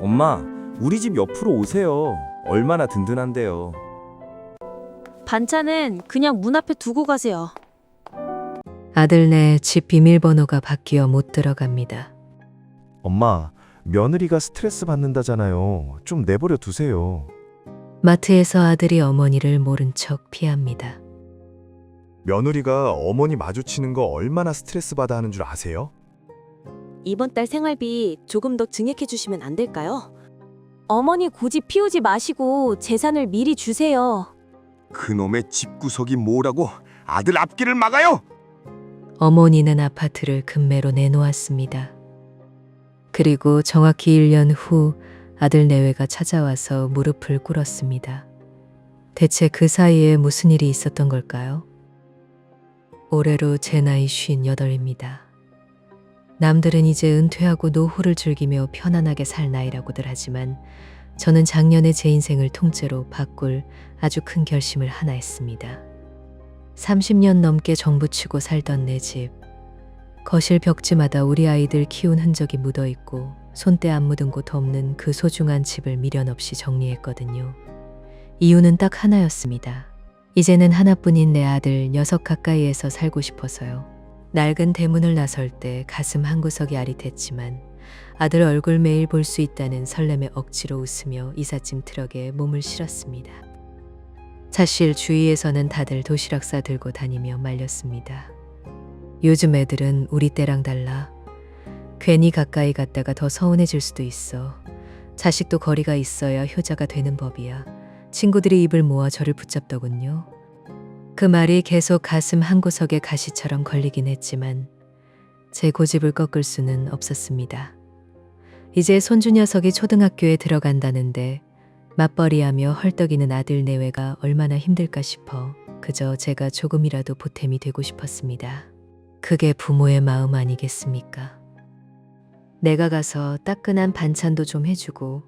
엄마, 우리 집 옆으로 오세요. 얼마나 든든한데요. 반찬은 그냥 문 앞에 두고 가세요. 아들네 집 비밀번호가 바뀌어 못 들어갑니다. 엄마, 며느리가 스트레스 받는다잖아요. 좀 내버려 두세요. 마트에서 아들이 어머니를 모른 척 피합니다. 며느리가 어머니 마주치는 거 얼마나 스트레스 받아 하는 줄 아세요? 이번 달 생활비 조금 더 증액해 주시면 안 될까요? 어머니 고집 피우지 마시고 재산을 미리 주세요. 그놈의 집구석이 뭐라고 아들 앞길을 막아요? 어머니는 아파트를 금매로 내놓았습니다. 그리고 정확히 1년 후 아들 내외가 찾아와서 무릎을 꿇었습니다. 대체 그 사이에 무슨 일이 있었던 걸까요? 올해로 제 나이 58입니다. 남들은 이제 은퇴하고 노후를 즐기며 편안하게 살 나이라고들 하지만 저는 작년에 제 인생을 통째로 바꿀 아주 큰 결심을 하나 했습니다. 30년 넘게 정부치고 살던 내 집. 거실 벽지마다 우리 아이들 키운 흔적이 묻어있고 손때 안 묻은 곳 없는 그 소중한 집을 미련 없이 정리했거든요. 이유는 딱 하나였습니다. 이제는 하나뿐인 내 아들 녀석 가까이에서 살고 싶어서요. 낡은 대문을 나설 때 가슴 한구석이 아릿했지만 아들 얼굴 매일 볼 수 있다는 설렘에 억지로 웃으며 이삿짐 트럭에 몸을 실었습니다. 사실 주위에서는 다들 도시락 싸들고 다니며 말렸습니다. 요즘 애들은 우리 때랑 달라. 괜히 가까이 갔다가 더 서운해질 수도 있어. 자식도 거리가 있어야 효자가 되는 법이야. 친구들이 입을 모아 저를 붙잡더군요. 그 말이 계속 가슴 한구석에 가시처럼 걸리긴 했지만 제 고집을 꺾을 수는 없었습니다. 이제 손주 녀석이 초등학교에 들어간다는데 맞벌이하며 헐떡이는 아들 내외가 얼마나 힘들까 싶어 그저 제가 조금이라도 보탬이 되고 싶었습니다. 그게 부모의 마음 아니겠습니까? 내가 가서 따끈한 반찬도 좀 해주고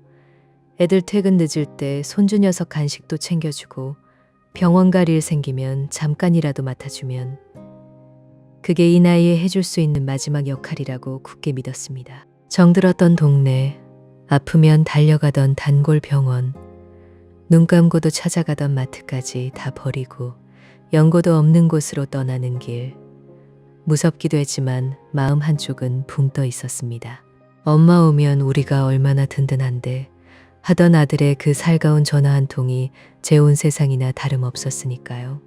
애들 퇴근 늦을 때 손주 녀석 간식도 챙겨주고 병원 갈 일 생기면 잠깐이라도 맡아주면 그게 이 나이에 해줄 수 있는 마지막 역할이라고 굳게 믿었습니다. 정들었던 동네, 아프면 달려가던 단골 병원, 눈 감고도 찾아가던 마트까지 다 버리고 연고도 없는 곳으로 떠나는 길. 무섭기도 했지만 마음 한쪽은 붕 떠 있었습니다. 엄마 오면 우리가 얼마나 든든한데 하던 아들의 그 살가운 전화 한 통이 제 온 세상이나 다름없었으니까요.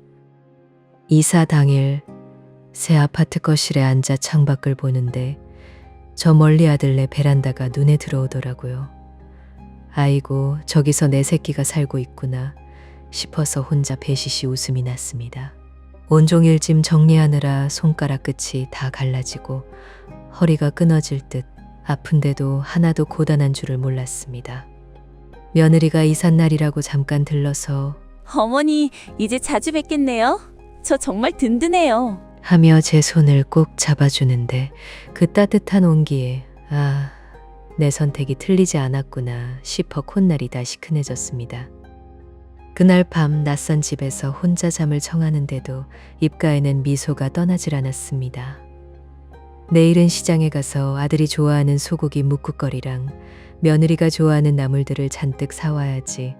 이사 당일 새 아파트 거실에 앉아 창밖을 보는데 저 멀리 아들네 베란다가 눈에 들어오더라고요. 아이고, 저기서 내 새끼가 살고 있구나 싶어서 혼자 배시시 웃음이 났습니다. 온종일 짐 정리하느라 손가락 끝이 다 갈라지고 허리가 끊어질 듯 아픈데도 하나도 고단한 줄을 몰랐습니다. 며느리가 이삿날이라고 잠깐 들러서 어머니, 이제 자주 뵙겠네요. 저 정말 든든해요. 하며 제 손을 꼭 잡아주는데 그 따뜻한 온기에 내 선택이 틀리지 않았구나 싶어 콧날이 다시 큰해졌습니다. 그날 밤 낯선 집에서 혼자 잠을 청하는데도 입가에는 미소가 떠나질 않았습니다. 내일은 시장에 가서 아들이 좋아하는 소고기 묵국거리랑 며느리가 좋아하는 나물들을 잔뜩 사와야지.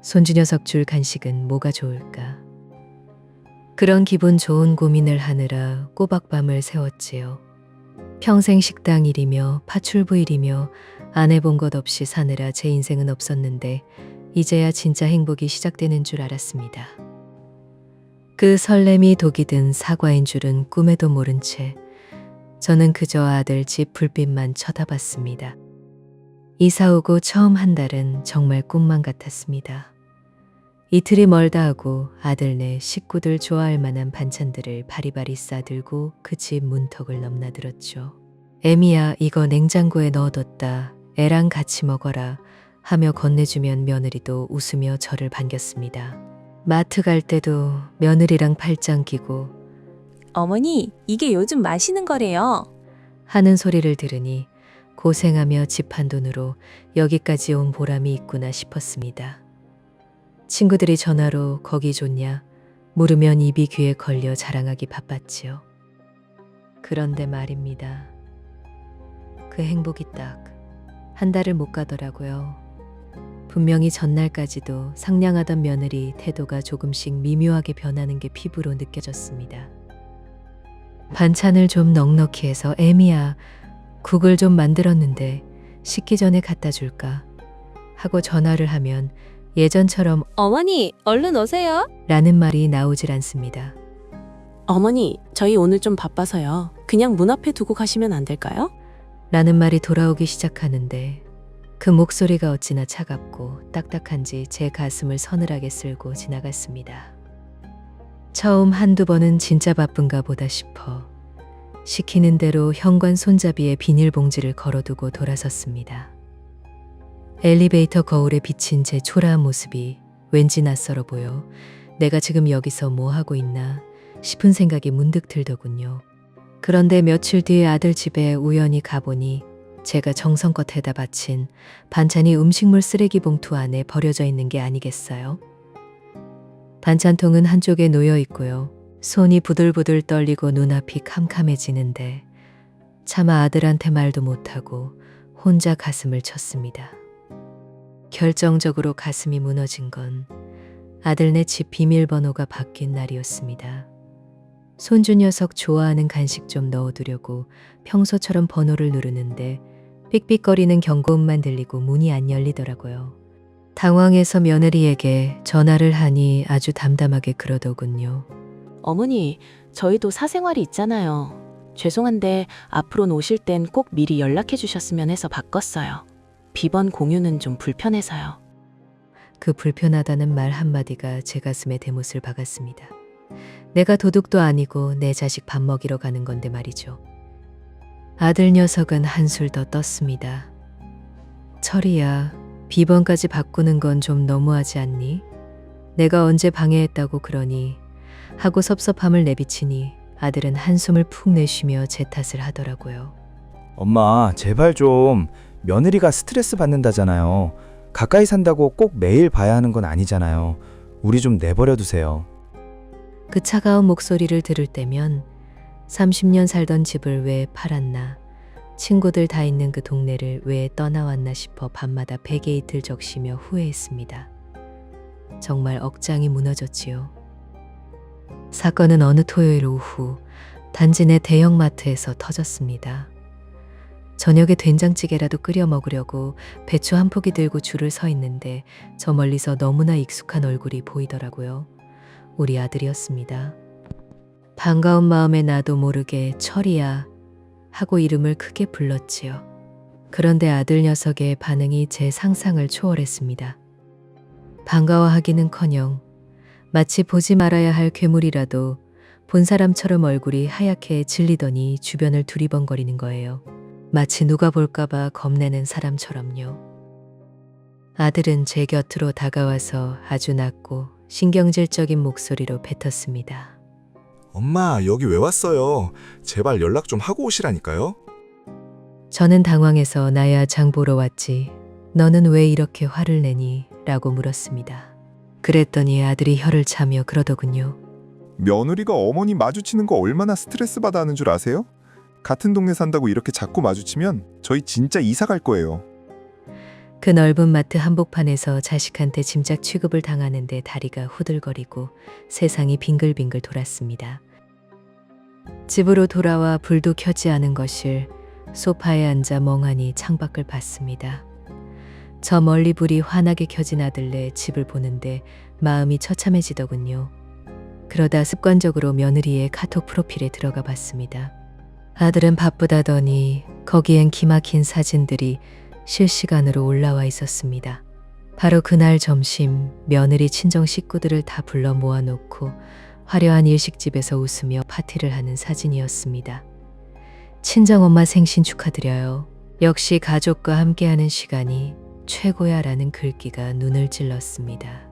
손주 녀석 줄 간식은 뭐가 좋을까? 그런 기분 좋은 고민을 하느라 꼬박밤을 새웠지요. 평생 식당 일이며 파출부 일이며 안 해본 것 없이 사느라 제 인생은 없었는데 이제야 진짜 행복이 시작되는 줄 알았습니다. 그 설렘이 독이 든 사과인 줄은 꿈에도 모른 채 저는 그저 아들 집 불빛만 쳐다봤습니다. 이사 오고 처음 한 달은 정말 꿈만 같았습니다. 이틀이 멀다 하고 아들네 식구들 좋아할 만한 반찬들을 바리바리 싸들고 그 집 문턱을 넘나들었죠. 애미야, 이거 냉장고에 넣어뒀다. 애랑 같이 먹어라 하며 건네주면 며느리도 웃으며 저를 반겼습니다. 마트 갈 때도 며느리랑 팔짱 끼고 어머니, 이게 요즘 마시는 거래요. 하는 소리를 들으니 고생하며 집 한 돈으로 여기까지 온 보람이 있구나 싶었습니다. 친구들이 전화로 거기 좋냐 물으면 입이 귀에 걸려 자랑하기 바빴지요. 그런데 말입니다. 그 행복이 딱 한 달을 못 가더라고요. 분명히 전날까지도 상냥하던 며느리 태도가 조금씩 미묘하게 변하는 게 피부로 느껴졌습니다. 반찬을 좀 넉넉히 해서 애미야, 국을 좀 만들었는데 식기 전에 갖다 줄까? 하고 전화를 하면 예전처럼 어머니, 얼른 오세요. 라는 말이 나오질 않습니다. 어머니, 저희 오늘 좀 바빠서요. 그냥 문 앞에 두고 가시면 안 될까요? 라는 말이 돌아오기 시작하는데 그 목소리가 어찌나 차갑고 딱딱한지 제 가슴을 서늘하게 쓸고 지나갔습니다. 처음 한두 번은 진짜 바쁜가 보다 싶어 시키는 대로 현관 손잡이에 비닐봉지를 걸어두고 돌아섰습니다. 엘리베이터 거울에 비친 제 초라한 모습이 왠지 낯설어 보여 내가 지금 여기서 뭐 하고 있나 싶은 생각이 문득 들더군요. 그런데 며칠 뒤에 아들 집에 우연히 가보니 제가 정성껏 해다 바친 반찬이 음식물 쓰레기 봉투 안에 버려져 있는 게 아니겠어요? 반찬통은 한쪽에 놓여 있고요. 손이 부들부들 떨리고 눈앞이 캄캄해지는데 차마 아들한테 말도 못하고 혼자 가슴을 쳤습니다. 결정적으로 가슴이 무너진 건 아들네 집 비밀번호가 바뀐 날이었습니다. 손주 녀석 좋아하는 간식 좀 넣어두려고 평소처럼 번호를 누르는데 삑삑거리는 경고음만 들리고 문이 안 열리더라고요. 당황해서 며느리에게 전화를 하니 아주 담담하게 그러더군요. 어머니, 저희도 사생활이 있잖아요. 죄송한데 앞으로 오실 땐 꼭 미리 연락해 주셨으면 해서 바꿨어요. 비번 공유는 좀 불편해서요. 그 불편하다는 말 한마디가 제 가슴에 대못을 박았습니다. 내가 도둑도 아니고 내 자식 밥 먹이러 가는 건데 말이죠. 아들 녀석은 한술 더 떴습니다. 철이야, 비번까지 바꾸는 건 좀 너무하지 않니? 내가 언제 방해했다고 그러니? 하고 섭섭함을 내비치니 아들은 한숨을 푹 내쉬며 제 탓을 하더라고요. 엄마, 제발 좀. 며느리가 스트레스 받는다잖아요. 가까이 산다고 꼭 매일 봐야 하는 건 아니잖아요. 우리 좀 내버려 두세요. 그 차가운 목소리를 들을 때면 30년 살던 집을 왜 팔았나, 친구들 다 있는 그 동네를 왜 떠나왔나 싶어 밤마다 베개 이틀 적시며 후회했습니다. 정말 억장이 무너졌지요. 사건은 어느 토요일 오후 단지 내 대형마트에서 터졌습니다. 저녁에 된장찌개라도 끓여 먹으려고 배추 한 포기 들고 줄을 서 있는데 저 멀리서 너무나 익숙한 얼굴이 보이더라고요. 우리 아들이었습니다. 반가운 마음에 나도 모르게 철이야 하고 이름을 크게 불렀지요. 그런데 아들 녀석의 반응이 제 상상을 초월했습니다. 반가워하기는커녕 마치 보지 말아야 할 괴물이라도 본 사람처럼 얼굴이 하얗게 질리더니 주변을 두리번거리는 거예요. 마치 누가 볼까봐 겁내는 사람처럼요. 아들은 제 곁으로 다가와서 아주 낮고 신경질적인 목소리로 뱉었습니다. 엄마, 여기 왜 왔어요? 제발 연락 좀 하고 오시라니까요. 저는 당황해서 나야 장 보러 왔지. 너는 왜 이렇게 화를 내니? 라고 물었습니다. 그랬더니 아들이 혀를 차며 그러더군요. 며느리가 어머니 마주치는 거 얼마나 스트레스 받아 하는 줄 아세요? 같은 동네 산다고 이렇게 자꾸 마주치면 저희 진짜 이사 갈 거예요. 그 넓은 마트 한복판에서 자식한테 짐작 취급을 당하는데 다리가 후들거리고 세상이 빙글빙글 돌았습니다. 집으로 돌아와 불도 켜지 않은 것을 소파에 앉아 멍하니 창밖을 봤습니다. 저 멀리 불이 환하게 켜진 아들네 집을 보는데 마음이 처참해지더군요. 그러다 습관적으로 며느리의 카톡 프로필에 들어가 봤습니다. 아들은 바쁘다더니 거기엔 기막힌 사진들이 실시간으로 올라와 있었습니다. 바로 그날 점심 며느리 친정 식구들을 다 불러 모아놓고 화려한 일식집에서 웃으며 파티를 하는 사진이었습니다. 친정엄마 생신 축하드려요. 역시 가족과 함께하는 시간이 최고야 라는 글귀가 눈을 찔렀습니다.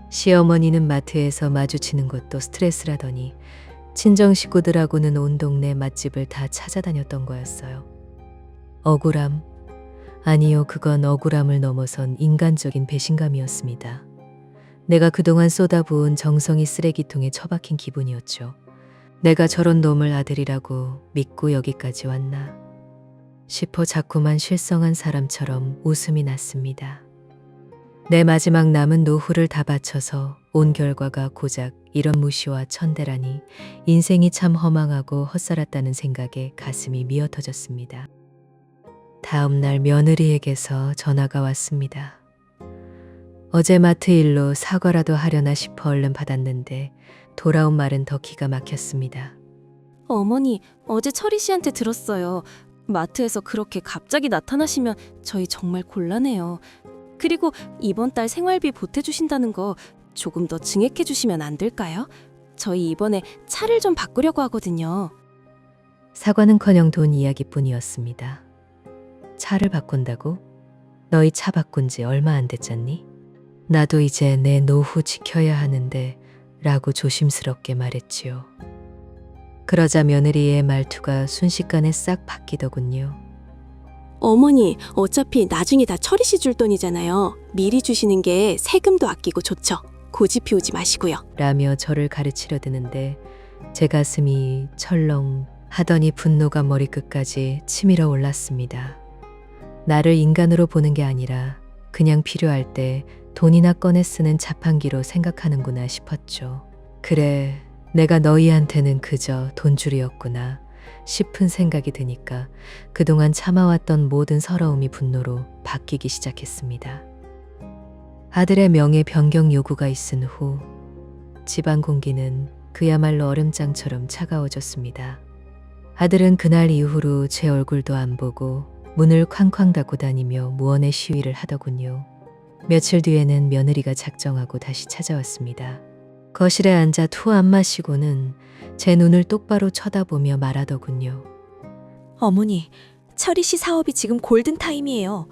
시어머니는 마트에서 마주치는 것도 스트레스라더니 친정 식구들하고는 온 동네 맛집을 다 찾아다녔던 거였어요. 억울함? 아니요, 그건 억울함을 넘어선 인간적인 배신감이었습니다. 내가 그동안 쏟아부은 정성이 쓰레기통에 처박힌 기분이었죠. 내가 저런 놈을 아들이라고 믿고 여기까지 왔나. 싶어 자꾸만 실성한 사람처럼 웃음이 났습니다. 내 마지막 남은 노후를 다 바쳐서 온 결과가 고작 이런 무시와 천대라니 인생이 참 허망하고 헛살았다는 생각에 가슴이 미어터졌습니다. 다음 날 며느리에게서 전화가 왔습니다. 어제 마트 일로 사과라도 하려나 싶어 얼른 받았는데 돌아온 말은 더 기가 막혔습니다. 어머니, 어제 철희 씨한테 들었어요. 마트에서 그렇게 갑자기 나타나시면 저희 정말 곤란해요. 그리고 이번 달 생활비 보태주신다는 거 조금 더 증액해 주시면 안 될까요? 저희 이번에 차를 좀 바꾸려고 하거든요. 사과는커녕 돈 이야기뿐이었습니다. 차를 바꾼다고? 너희 차 바꾼 지 얼마 안 됐잖니? 나도 이제 내 노후 지켜야 하는데 라고 조심스럽게 말했지요. 그러자 며느리의 말투가 순식간에 싹 바뀌더군요. 어머니, 어차피 나중에 다 철희 씨 줄 돈이잖아요. 미리 주시는 게 세금도 아끼고 좋죠. 고집 피우지 마시고요. 라며 저를 가르치려 드는데 제 가슴이 철렁 하더니 분노가 머리끝까지 치밀어 올랐습니다. 나를 인간으로 보는 게 아니라 그냥 필요할 때 돈이나 꺼내 쓰는 자판기로 생각하는구나 싶었죠. 그래, 내가 너희한테는 그저 돈줄이었구나 싶은 생각이 드니까 그동안 참아왔던 모든 서러움이 분노로 바뀌기 시작했습니다. 아들의 명예 변경 요구가 있은 후 집안 공기는 그야말로 얼음장처럼 차가워졌습니다. 아들은 그날 이후로 제 얼굴도 안 보고 문을 쾅쾅 닫고 다니며 무언의 시위를 하더군요. 며칠 뒤에는 며느리가 작정하고 다시 찾아왔습니다. 거실에 앉아 투 안 마시고는 제 눈을 똑바로 쳐다보며 말하더군요. 어머니, 철희 씨 사업이 지금 골든타임이에요.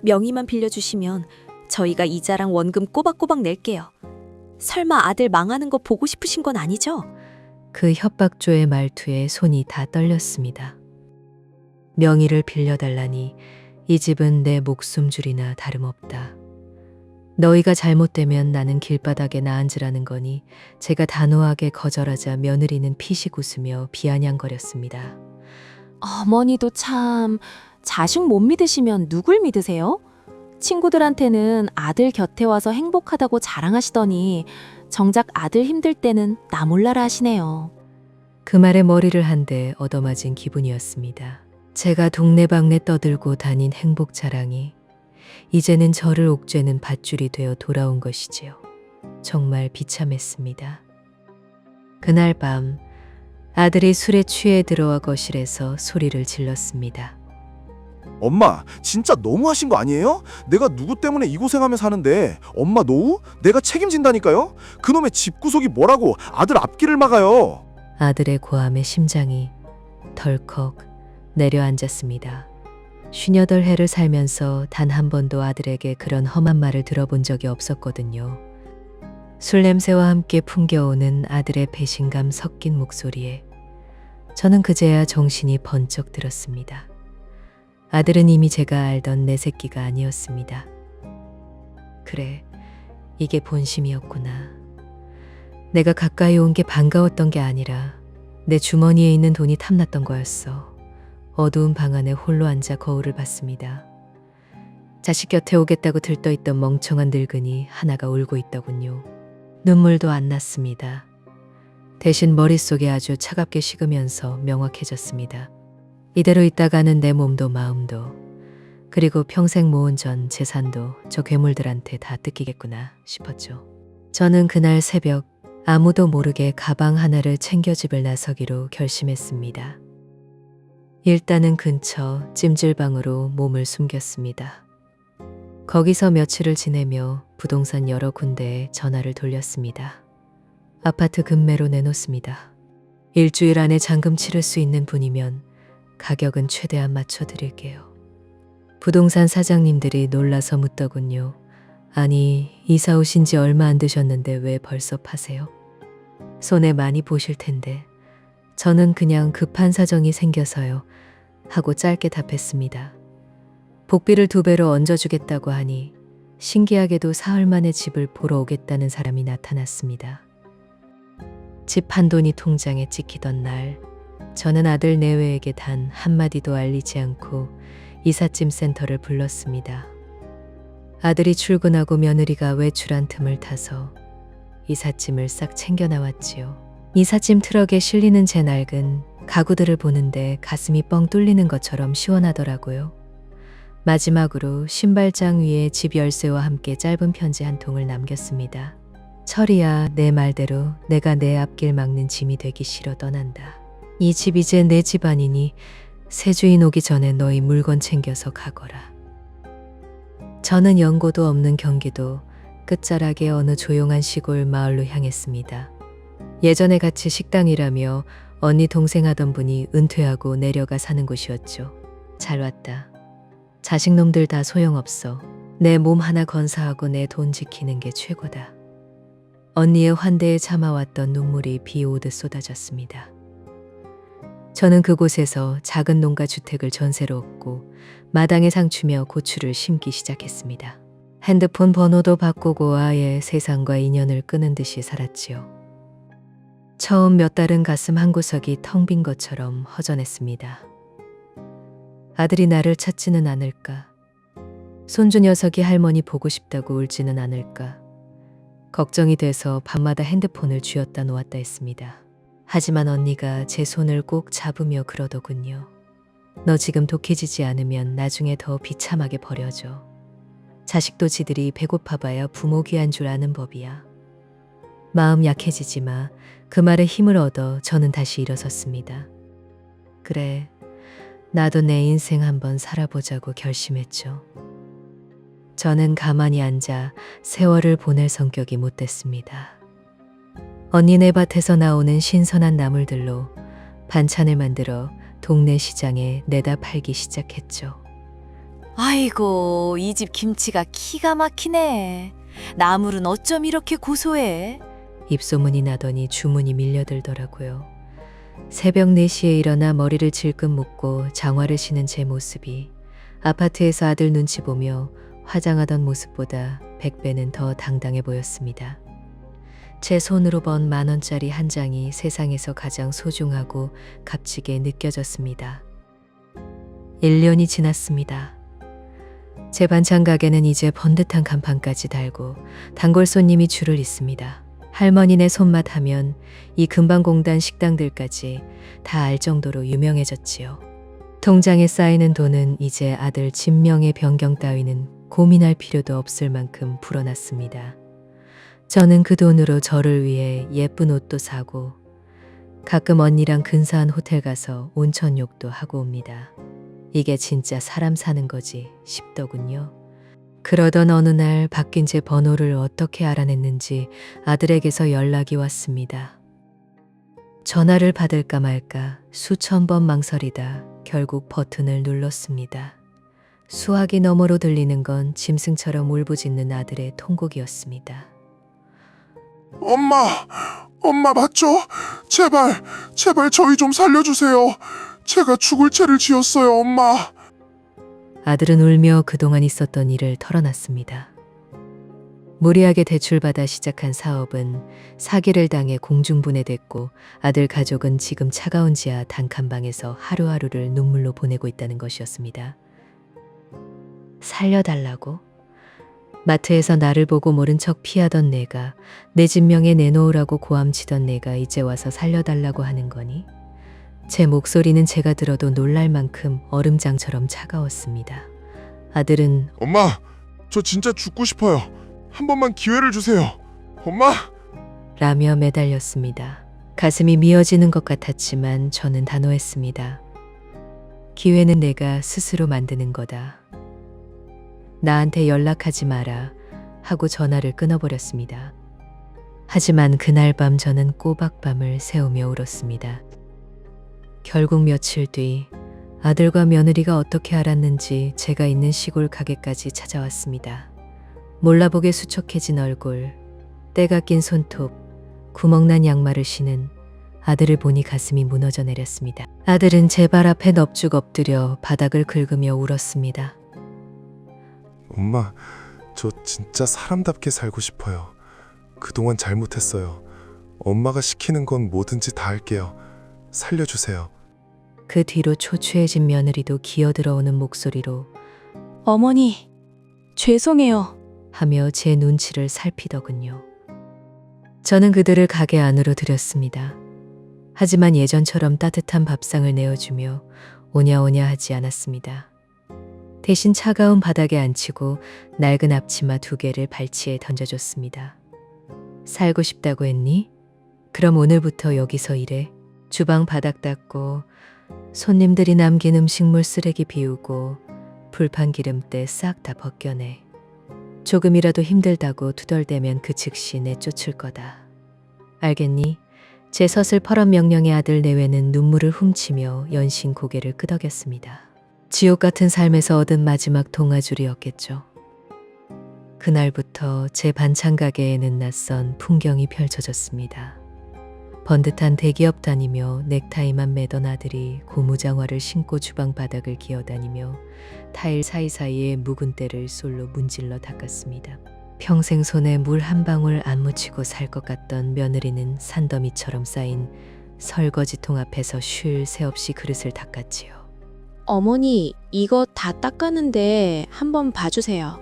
명의만 빌려주시면 저희가 이자랑 원금 꼬박꼬박 낼게요. 설마 아들 망하는 거 보고 싶으신 건 아니죠? 그 협박조의 말투에 손이 다 떨렸습니다. 명의를 빌려달라니 이 집은 내 목숨줄이나 다름없다. 너희가 잘못되면 나는 길바닥에 나앉으라는 거니 제가 단호하게 거절하자 며느리는 피식 웃으며 비아냥거렸습니다. 어머니도 참 자식 못 믿으시면 누굴 믿으세요? 친구들한테는 아들 곁에 와서 행복하다고 자랑하시더니 정작 아들 힘들 때는 나 몰라라 하시네요. 그 말에 머리를 한 대 얻어맞은 기분이었습니다. 제가 동네방네 떠들고 다닌 행복 자랑이 이제는 저를 옥죄는 밧줄이 되어 돌아온 것이지요. 정말 비참했습니다. 그날 밤 아들이 술에 취해 들어와 거실에서 소리를 질렀습니다. 엄마, 진짜 너무하신 거 아니에요? 내가 누구 때문에 이 고생하며 사는데 엄마 노후? 내가 책임진다니까요? 그놈의 집구석이 뭐라고 아들 앞길을 막아요. 아들의 고함에 심장이 덜컥 내려앉았습니다. 58해를 살면서 단 한 번도 아들에게 그런 험한 말을 들어본 적이 없었거든요. 술 냄새와 함께 풍겨오는 아들의 배신감 섞인 목소리에 저는 그제야 정신이 번쩍 들었습니다. 아들은 이미 제가 알던 내 새끼가 아니었습니다. 그래, 이게 본심이었구나. 내가 가까이 온 게 반가웠던 게 아니라 내 주머니에 있는 돈이 탐났던 거였어. 어두운 방 안에 홀로 앉아 거울을 봤습니다. 자식 곁에 오겠다고 들떠있던 멍청한 늙은이 하나가 울고 있더군요. 눈물도 안 났습니다. 대신 머릿속에 아주 차갑게 식으면서 명확해졌습니다. 이대로 있다가는 내 몸도 마음도 그리고 평생 모은 전 재산도 저 괴물들한테 다 뜯기겠구나 싶었죠. 저는 그날 새벽 아무도 모르게 가방 하나를 챙겨 집을 나서기로 결심했습니다. 일단은 근처 찜질방으로 몸을 숨겼습니다. 거기서 며칠을 지내며 부동산 여러 군데에 전화를 돌렸습니다. 아파트 급매로 내놓습니다. 일주일 안에 잔금 치를 수 있는 분이면 가격은 최대한 맞춰드릴게요. 부동산 사장님들이 놀라서 묻더군요. 아니, 이사 오신 지 얼마 안 되셨는데 왜 벌써 파세요? 손해 많이 보실 텐데. 저는 그냥 급한 사정이 생겨서요 하고 짧게 답했습니다. 복비를 2배로 얹어주겠다고 하니 신기하게도 사흘 만에 집을 보러 오겠다는 사람이 나타났습니다. 집 한돈이 통장에 찍히던 날 저는 아들 내외에게 단 한마디도 알리지 않고 이삿짐 센터를 불렀습니다. 아들이 출근하고 며느리가 외출한 틈을 타서 이삿짐을 싹 챙겨 나왔지요. 이삿짐 트럭에 실리는 제 낡은 가구들을 보는데 가슴이 뻥 뚫리는 것처럼 시원하더라고요. 마지막으로 신발장 위에 집 열쇠와 함께 짧은 편지 한 통을 남겼습니다. 철이야, 내 말대로 내가 내 앞길 막는 짐이 되기 싫어 떠난다. 이 집 이제 내 집 아니니 새 주인 오기 전에 너희 물건 챙겨서 가거라. 저는 연고도 없는 경기도 끝자락의 어느 조용한 시골 마을로 향했습니다. 예전에 같이 식당 일하며 언니 동생 하던 분이 은퇴하고 내려가 사는 곳이었죠. 잘 왔다. 자식놈들 다 소용없어. 내 몸 하나 건사하고 내 돈 지키는 게 최고다. 언니의 환대에 참아왔던 눈물이 비 오듯 쏟아졌습니다. 저는 그곳에서 작은 농가 주택을 전세로 얻고 마당에 상추며 고추를 심기 시작했습니다. 핸드폰 번호도 바꾸고 아예 세상과 인연을 끊은 듯이 살았지요. 처음 몇 달은 가슴 한구석이 텅 빈 것처럼 허전했습니다. 아들이 나를 찾지는 않을까? 손주 녀석이 할머니 보고 싶다고 울지는 않을까? 걱정이 돼서 밤마다 핸드폰을 쥐었다 놓았다 했습니다. 하지만 언니가 제 손을 꼭 잡으며 그러더군요. 너 지금 독해지지 않으면 나중에 더 비참하게 버려져. 자식도 지들이 배고파봐야 부모 귀한 줄 아는 법이야. 마음 약해지지 마. 그 말에 힘을 얻어 저는 다시 일어섰습니다. 그래, 나도 내 인생 한번 살아보자고 결심했죠. 저는 가만히 앉아 세월을 보낼 성격이 못 됐습니다. 언니네 밭에서 나오는 신선한 나물들로 반찬을 만들어 동네 시장에 내다 팔기 시작했죠. 아이고, 이 집 김치가 기가 막히네. 나물은 어쩜 이렇게 고소해? 입소문이 나더니 주문이 밀려들더라고요. 새벽 4시에 일어나 머리를 질끈 묶고 장화를 신은 제 모습이 아파트에서 아들 눈치 보며 화장하던 모습보다 100배는 더 당당해 보였습니다. 제 손으로 번 10,000원짜리 한 장이 세상에서 가장 소중하고 값지게 느껴졌습니다. 1년이 지났습니다. 제 반찬 가게는 이제 번듯한 간판까지 달고 단골 손님이 줄을 잇습니다. 할머니네 손맛 하면 이 금방공단 식당들까지 다 알 정도로 유명해졌지요. 통장에 쌓이는 돈은 이제 아들 진명의 변경 따위는 고민할 필요도 없을 만큼 불어났습니다. 저는 그 돈으로 저를 위해 예쁜 옷도 사고 가끔 언니랑 근사한 호텔 가서 온천욕도 하고 옵니다. 이게 진짜 사람 사는 거지 싶더군요. 그러던 어느 날 바뀐 제 번호를 어떻게 알아냈는지 아들에게서 연락이 왔습니다. 전화를 받을까 말까 수천 번 망설이다 결국 버튼을 눌렀습니다. 수화기 너머로 들리는 건 짐승처럼 울부짖는 아들의 통곡이었습니다. 엄마 맞죠? 제발 저희 좀 살려주세요. 제가 죽을 죄를 지었어요, 엄마. 아들은 울며 그동안 있었던 일을 털어놨습니다. 무리하게 대출받아 시작한 사업은 사기를 당해 공중분해됐고 아들 가족은 지금 차가운 지하 단칸방에서 하루하루를 눈물로 보내고 있다는 것이었습니다. 살려달라고? 마트에서 나를 보고 모른 척 피하던 내가, 내 진명에 내놓으라고 고함치던 내가 이제 와서 살려달라고 하는 거니? 제 목소리는 제가 들어도 놀랄 만큼 얼음장처럼 차가웠습니다. 아들은 엄마, 저 진짜 죽고 싶어요. 한 번만 기회를 주세요. 엄마! 라며 매달렸습니다. 가슴이 미어지는 것 같았지만 저는 단호했습니다. 기회는 내가 스스로 만드는 거다. 나한테 연락하지 마라 하고 전화를 끊어버렸습니다. 하지만 그날 밤 저는 꼬박 밤을 새우며 울었습니다. 결국 며칠 뒤 아들과 며느리가 어떻게 알았는지 제가 있는 시골 가게까지 찾아왔습니다. 몰라보게 수척해진 얼굴, 때가 낀 손톱, 구멍난 양말을 신은 아들을 보니 가슴이 무너져 내렸습니다. 아들은 제 발 앞에 넙죽 엎드려 바닥을 긁으며 울었습니다. 엄마, 저 진짜 사람답게 살고 싶어요. 그동안 잘못했어요. 엄마가 시키는 건 뭐든지 다 할게요. 살려주세요. 그 뒤로 초췌해진 며느리도 기어들어오는 목소리로 어머니, 죄송해요. 하며 제 눈치를 살피더군요. 저는 그들을 가게 안으로 들였습니다. 하지만 예전처럼 따뜻한 밥상을 내어주며 오냐오냐 하지 않았습니다. 대신 차가운 바닥에 앉히고 낡은 앞치마 2개를 발치에 던져줬습니다. 살고 싶다고 했니? 그럼 오늘부터 여기서 일해. 주방 바닥 닦고 손님들이 남긴 음식물 쓰레기 비우고 불판 기름때 싹 다 벗겨내. 조금이라도 힘들다고 투덜대면 그 즉시 내쫓을 거다. 알겠니? 제 서슬퍼런 명령의 아들 내외는 눈물을 훔치며 연신 고개를 끄덕였습니다. 지옥 같은 삶에서 얻은 마지막 동아줄이었겠죠. 그날부터 제 반찬 가게에는 낯선 풍경이 펼쳐졌습니다. 번듯한 대기업 다니며 넥타이만 매던 아들이 고무장화를 신고 주방 바닥을 기어다니며 타일 사이사이에 묵은 때를 솔로 문질러 닦았습니다. 평생 손에 물 한 방울 안 묻히고 살 것 같던 며느리는 산더미처럼 쌓인 설거지통 앞에서 쉴 새 없이 그릇을 닦았지요. 어머니, 이거 다 닦았는데 한번 봐주세요.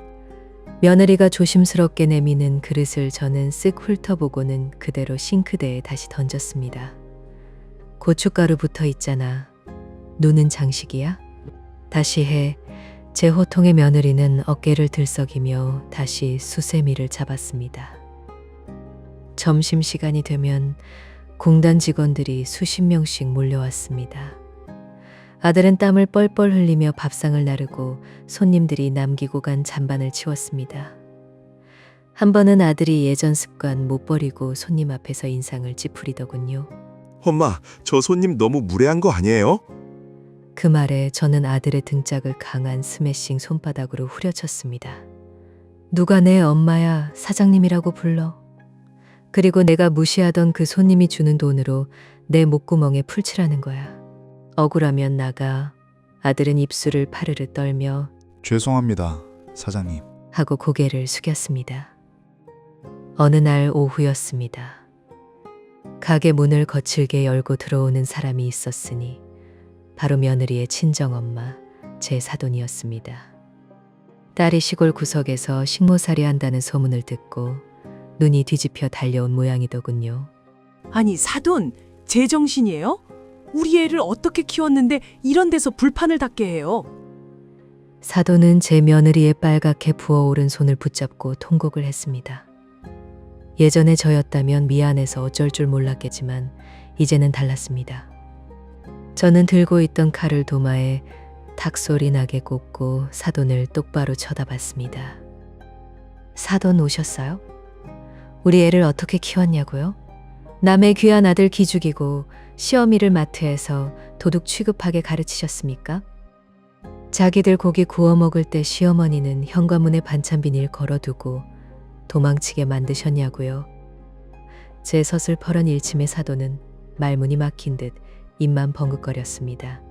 며느리가 조심스럽게 내미는 그릇을 저는 쓱 훑어보고는 그대로 싱크대에 다시 던졌습니다. 고춧가루 붙어 있잖아. 눈은 장식이야? 다시 해. 제 호통의 며느리는 어깨를 들썩이며 다시 수세미를 잡았습니다. 점심시간이 되면 공단 직원들이 수십 명씩 몰려왔습니다. 아들은 땀을 뻘뻘 흘리며 밥상을 나르고 손님들이 남기고 간 잔반을 치웠습니다. 한 번은 아들이 예전 습관 못 버리고 손님 앞에서 인상을 찌푸리더군요. 엄마, 저 손님 너무 무례한 거 아니에요? 그 말에 저는 아들의 등짝을 강한 스매싱 손바닥으로 후려쳤습니다. 누가 내 엄마야, 사장님이라고 불러. 그리고 내가 무시하던 그 손님이 주는 돈으로 내 목구멍에 풀칠하는 거야. 억울하면 나가. 아들은 입술을 파르르 떨며 죄송합니다, 사장님. 하고 고개를 숙였습니다. 어느 날 오후였습니다. 가게 문을 거칠게 열고 들어오는 사람이 있었으니 바로 며느리의 친정엄마, 제 사돈이었습니다. 딸이 시골 구석에서 식모살이 한다는 소문을 듣고 눈이 뒤집혀 달려온 모양이더군요. 아니 사돈, 제정신이에요? 우리 애를 어떻게 키웠는데 이런 데서 불판을 닦게 해요? 사돈은 제 며느리의 빨갛게 부어오른 손을 붙잡고 통곡을 했습니다. 예전에 저였다면 미안해서 어쩔 줄 몰랐겠지만 이제는 달랐습니다. 저는 들고 있던 칼을 도마에 닭소리 나게 꽂고 사돈을 똑바로 쳐다봤습니다. 사돈 오셨어요? 우리 애를 어떻게 키웠냐고요? 남의 귀한 아들 기죽이고 시어미를 마트에서 도둑 취급하게 가르치셨습니까? 자기들 고기 구워 먹을 때 시어머니는 현관문에 반찬 비닐 걸어두고 도망치게 만드셨냐고요? 제 서슬퍼런 일침의 사돈은 말문이 막힌 듯 입만 벙긋거렸습니다.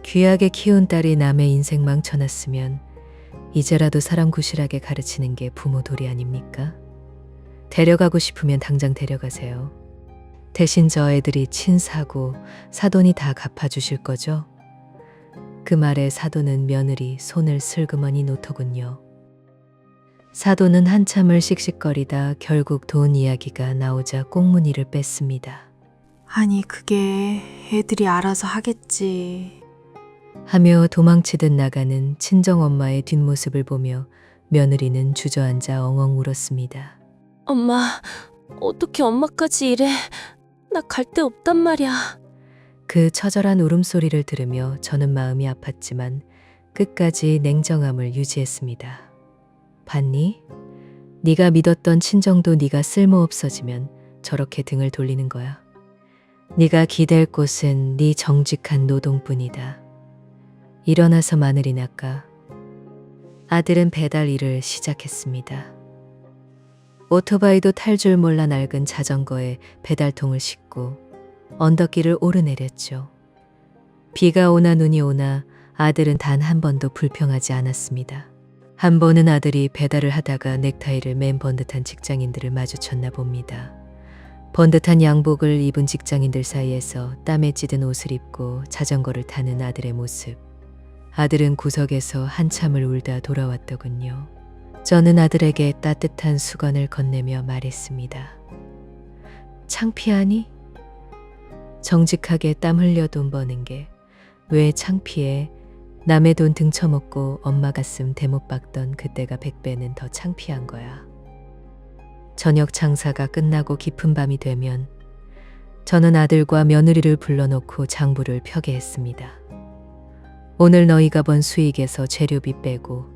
귀하게 키운 딸이 남의 인생 망쳐놨으면 이제라도 사람 구실하게 가르치는 게 부모 도리 아닙니까? 데려가고 싶으면 당장 데려가세요. 대신 저 애들이 친사고 사돈이 다 갚아주실 거죠? 그 말에 사돈은 며느리 손을 슬그머니 놓더군요. 사돈은 한참을 씩씩거리다 결국 돈 이야기가 나오자 꽁무니를 뺐습니다. 아니, 그게 애들이 알아서 하겠지. 하며 도망치듯 나가는 친정엄마의 뒷모습을 보며 며느리는 주저앉아 엉엉 울었습니다. 엄마, 어떻게 엄마까지 이래? 나 갈 데 없단 말이야. 그 처절한 울음소리를 들으며 저는 마음이 아팠지만 끝까지 냉정함을 유지했습니다. 봤니? 네가 믿었던 친정도 네가 쓸모없어지면 저렇게 등을 돌리는 거야. 네가 기댈 곳은 네 정직한 노동뿐이다. 일어나서 마늘이 낚아. 아들은 배달 일을 시작했습니다. 오토바이도 탈 줄 몰라 낡은 자전거에 배달통을 싣고 언덕길을 오르내렸죠. 비가 오나 눈이 오나 아들은 단 한 번도 불평하지 않았습니다. 한 번은 아들이 배달을 하다가 넥타이를 맨 번 듯한 직장인들을 마주쳤나 봅니다. 번듯한 양복을 입은 직장인들 사이에서 땀에 찌든 옷을 입고 자전거를 타는 아들의 모습. 아들은 구석에서 한참을 울다 돌아왔더군요. 저는 아들에게 따뜻한 수건을 건네며 말했습니다. 창피하니? 정직하게 땀 흘려 돈 버는 게 왜 창피해? 남의 돈 등쳐먹고 엄마 가슴 대못 박던 그때가 100배는 더 창피한 거야. 저녁 장사가 끝나고 깊은 밤이 되면 저는 아들과 며느리를 불러놓고 장부를 펴게 했습니다. 오늘 너희가 번 수익에서 재료비 빼고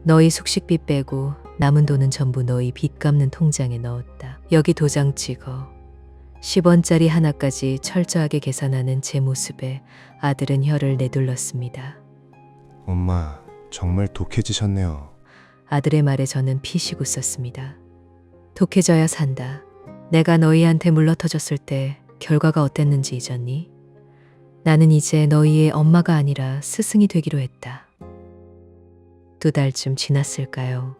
너희 숙식비 빼고 남은 돈은 전부 너희 빚 갚는 통장에 넣었다. 여기 도장 찍어. 10원짜리 하나까지 철저하게 계산하는 제 모습에 아들은 혀를 내둘렀습니다. 엄마, 정말 독해지셨네요. 아들의 말에 저는 피식 웃었습니다. 독해져야 산다. 내가 너희한테 물러터졌을 때 결과가 어땠는지 잊었니? 나는 이제 너희의 엄마가 아니라 스승이 되기로 했다. 2달쯤 지났을까요?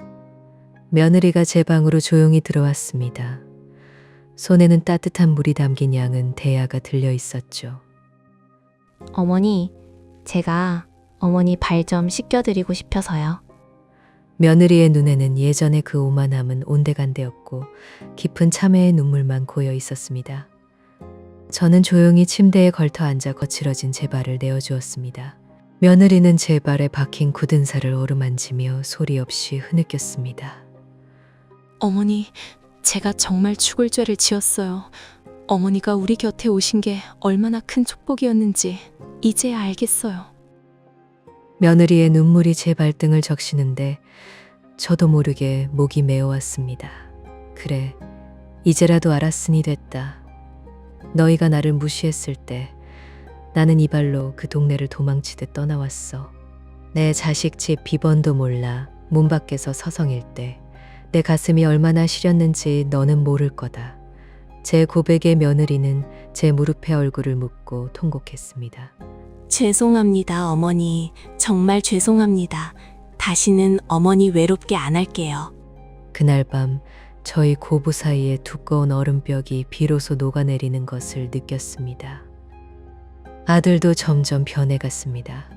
며느리가 제 방으로 조용히 들어왔습니다. 손에는 따뜻한 물이 담긴 양은 대야가 들려 있었죠. 어머니, 제가 어머니 발 좀 씻겨드리고 싶어서요. 며느리의 눈에는 예전의 그 오만함은 온데간데였고 깊은 참회의 눈물만 고여 있었습니다. 저는 조용히 침대에 걸터 앉아 거칠어진 제 발을 내어주었습니다. 며느리는 제 발에 박힌 굳은 살을 어루만지며 소리 없이 흐느꼈습니다. 어머니, 제가 정말 죽을 죄를 지었어요. 어머니가 우리 곁에 오신 게 얼마나 큰 축복이었는지 이제야 알겠어요. 며느리의 눈물이 제 발등을 적시는데 저도 모르게 목이 메어왔습니다. 그래, 이제라도 알았으니 됐다. 너희가 나를 무시했을 때 나는 이 발로 그 동네를 도망치듯 떠나왔어. 내 자식 집 비번도 몰라 문 밖에서 서성일 때 내 가슴이 얼마나 시렸는지 너는 모를 거다. 제 고백의 며느리는 제 무릎에 얼굴을 묻고 통곡했습니다. 죄송합니다, 어머니. 정말 죄송합니다. 다시는 어머니 외롭게 안 할게요. 그날 밤 저희 고부 사이에 두꺼운 얼음벽이 비로소 녹아내리는 것을 느꼈습니다. 아들도 점점 변해갔습니다.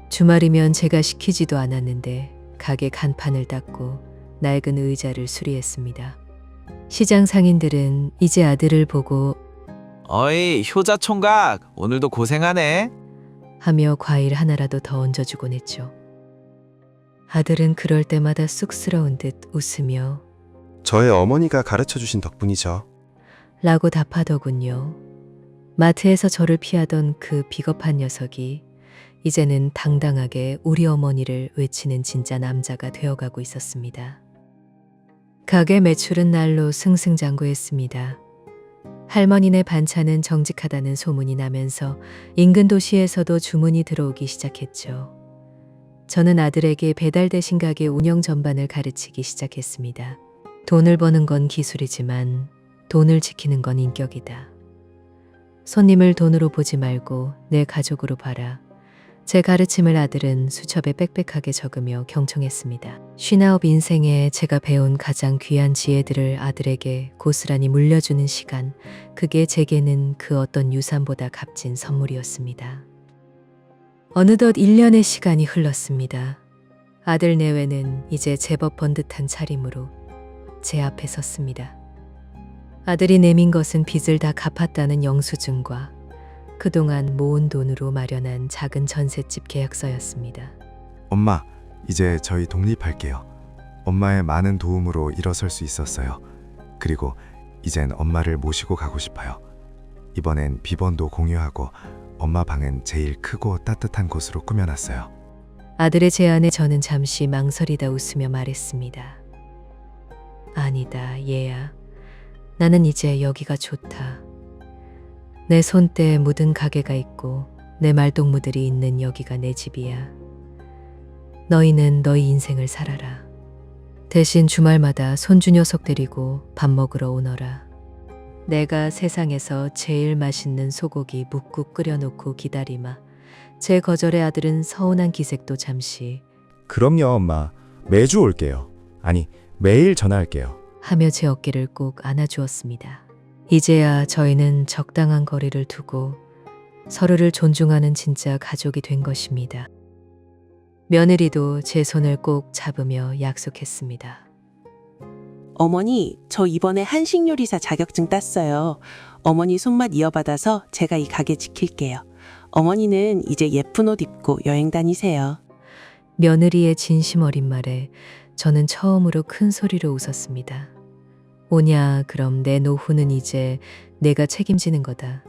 주말이면 제가 시키지도 않았는데 가게 간판을 닦고 낡은 의자를 수리했습니다. 시장 상인들은 이제 아들을 보고 어이, 효자 총각, 오늘도 고생하네. 하며 과일 하나라도 더 얹어주곤 했죠. 아들은 그럴 때마다 쑥스러운 듯 웃으며 저의 어머니가 가르쳐주신 덕분이죠. 라고 답하더군요. 마트에서 저를 피하던 그 비겁한 녀석이 이제는 당당하게 우리 어머니를 외치는 진짜 남자가 되어가고 있었습니다. 가게 매출은 날로 승승장구했습니다. 할머니네 반찬은 정직하다는 소문이 나면서 인근 도시에서도 주문이 들어오기 시작했죠. 저는 아들에게 배달 대신 가게 운영 전반을 가르치기 시작했습니다. 돈을 버는 건 기술이지만 돈을 지키는 건 인격이다. 손님을 돈으로 보지 말고 내 가족으로 봐라. 제 가르침을 아들은 수첩에 빽빽하게 적으며 경청했습니다. 59 인생에 제가 배운 가장 귀한 지혜들을 아들에게 고스란히 물려주는 시간, 그게 제게는 그 어떤 유산보다 값진 선물이었습니다. 어느덧 1년의 시간이 흘렀습니다. 아들 내외는 이제 제법 번듯한 차림으로 제 앞에 섰습니다. 아들이 내민 것은 빚을 다 갚았다는 영수증과 그동안 모은 돈으로 마련한 작은 전셋집 계약서였습니다. 엄마, 이제 저희 독립할게요. 엄마의 많은 도움으로 일어설 수 있었어요. 그리고 이젠 엄마를 모시고 가고 싶어요. 이번엔 비번도 공유하고 엄마 방은 제일 크고 따뜻한 곳으로 꾸며놨어요. 아들의 제안에 저는 잠시 망설이다 웃으며 말했습니다. 아니다, 얘야. 나는 이제 여기가 좋다. 내 손때에 묻은 가게가 있고 내 말동무들이 있는 여기가 내 집이야. 너희는 너희 인생을 살아라. 대신 주말마다 손주 녀석 데리고 밥 먹으러 오너라. 내가 세상에서 제일 맛있는 소고기 묵국 끓여놓고 기다리마. 제 거절에 아들은 서운한 기색도 잠시 그럼요, 엄마. 매주 올게요. 아니, 매일 전화할게요. 하며 제 어깨를 꼭 안아주었습니다. 이제야 저희는 적당한 거리를 두고 서로를 존중하는 진짜 가족이 된 것입니다. 며느리도 제 손을 꼭 잡으며 약속했습니다. 어머니, 저 이번에 한식 요리사 자격증 땄어요. 어머니 손맛 이어받아서 제가 이 가게 지킬게요. 어머니는 이제 예쁜 옷 입고 여행 다니세요. 며느리의 진심 어린 말에 저는 처음으로 큰 소리로 웃었습니다. 오냐, 그럼 내 노후는 이제 내가 책임지는 거다.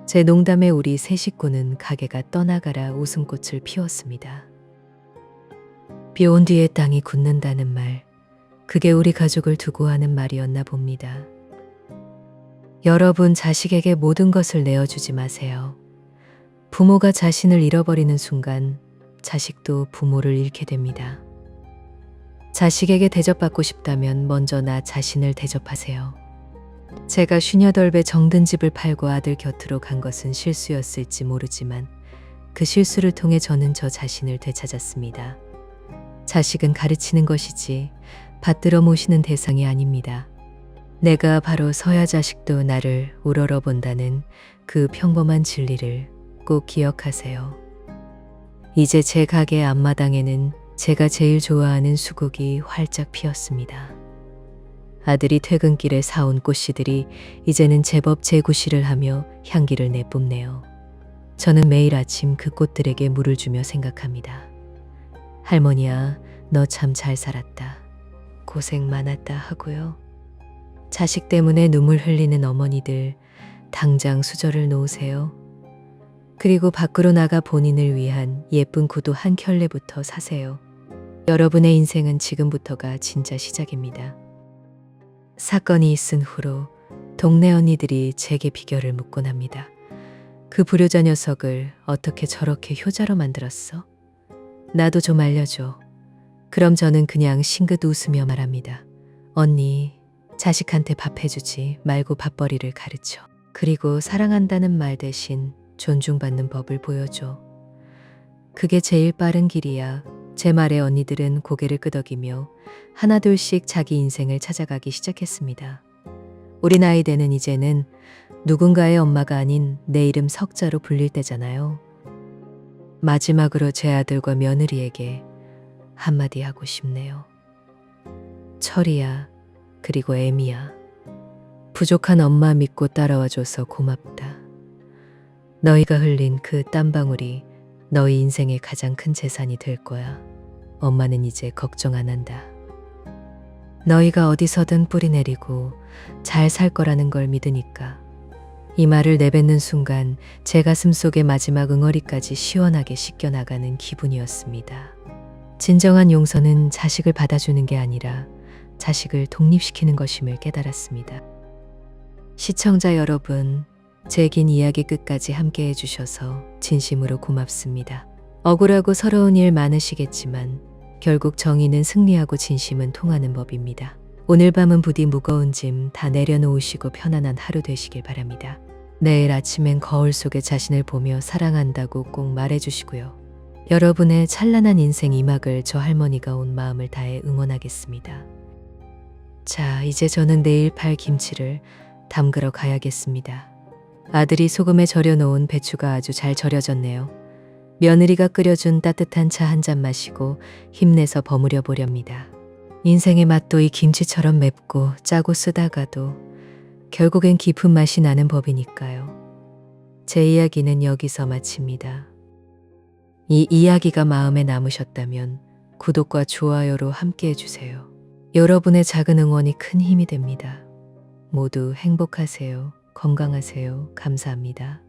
제 농담에 우리 세 식구는 가게가 떠나가라 웃음꽃을 피웠습니다. 비 온 뒤에 땅이 굳는다는 말, 그게 우리 가족을 두고 하는 말이었나 봅니다. 여러분, 자식에게 모든 것을 내어주지 마세요. 부모가 자신을 잃어버리는 순간 자식도 부모를 잃게 됩니다. 자식에게 대접받고 싶다면 먼저 나 자신을 대접하세요. 제가 58배 정든 집을 팔고 아들 곁으로 간 것은 실수였을지 모르지만 그 실수를 통해 저는 저 자신을 되찾았습니다. 자식은 가르치는 것이지 받들어 모시는 대상이 아닙니다. 내가 바로 서야 자식도 나를 우러러 본다는 그 평범한 진리를 꼭 기억하세요. 이제 제 가게 앞마당에는 제가 제일 좋아하는 수국이 활짝 피었습니다. 아들이 퇴근길에 사온 꽃씨들이 이제는 제법 재구실을 하며 향기를 내뿜네요. 저는 매일 아침 그 꽃들에게 물을 주며 생각합니다. 할머니야, 너 참 잘 살았다. 고생 많았다 하고요. 자식 때문에 눈물 흘리는 어머니들, 당장 수저를 놓으세요. 그리고 밖으로 나가 본인을 위한 예쁜 구두 한 켤레부터 사세요. 여러분의 인생은 지금부터가 진짜 시작입니다. 사건이 있은 후로 동네 언니들이 제게 비결을 묻곤 합니다. 그 불효자 녀석을 어떻게 저렇게 효자로 만들었어? 나도 좀 알려줘. 그럼 저는 그냥 싱긋 웃으며 말합니다. 언니, 자식한테 밥 해주지 말고 밥벌이를 가르쳐. 그리고 사랑한다는 말 대신 존중받는 법을 보여줘. 그게 제일 빠른 길이야. 제 말에 언니들은 고개를 끄덕이며 하나둘씩 자기 인생을 찾아가기 시작했습니다. 우리 나이대는 이제는 누군가의 엄마가 아닌 내 이름 석자로 불릴 때잖아요. 마지막으로 제 아들과 며느리에게 한마디 하고 싶네요. 철이야, 그리고 애미야. 부족한 엄마 믿고 따라와줘서 고맙다. 너희가 흘린 그 땀방울이 너희 인생의 가장 큰 재산이 될 거야. 엄마는 이제 걱정 안 한다. 너희가 어디서든 뿌리 내리고 잘 살 거라는 걸 믿으니까. 이 말을 내뱉는 순간 제 가슴 속의 마지막 응어리까지 시원하게 씻겨나가는 기분이었습니다. 진정한 용서는 자식을 받아주는 게 아니라 자식을 독립시키는 것임을 깨달았습니다. 시청자 여러분, 제 긴 이야기 끝까지 함께 해주셔서 진심으로 고맙습니다. 억울하고 서러운 일 많으시겠지만 결국 정의는 승리하고 진심은 통하는 법입니다. 오늘 밤은 부디 무거운 짐 다 내려놓으시고 편안한 하루 되시길 바랍니다. 내일 아침엔 거울 속에 자신을 보며 사랑한다고 꼭 말해주시고요. 여러분의 찬란한 인생 이막을 저 할머니가 온 마음을 다해 응원하겠습니다. 자, 이제 저는 내일 팔 김치를 담그러 가야겠습니다. 아들이 소금에 절여놓은 배추가 아주 잘 절여졌네요. 며느리가 끓여준 따뜻한 차 한 잔 마시고 힘내서 버무려 보렵니다. 인생의 맛도 이 김치처럼 맵고 짜고 쓰다가도 결국엔 깊은 맛이 나는 법이니까요. 제 이야기는 여기서 마칩니다. 이 이야기가 마음에 남으셨다면 구독과 좋아요로 함께 해주세요. 여러분의 작은 응원이 큰 힘이 됩니다. 모두 행복하세요. 건강하세요. 감사합니다.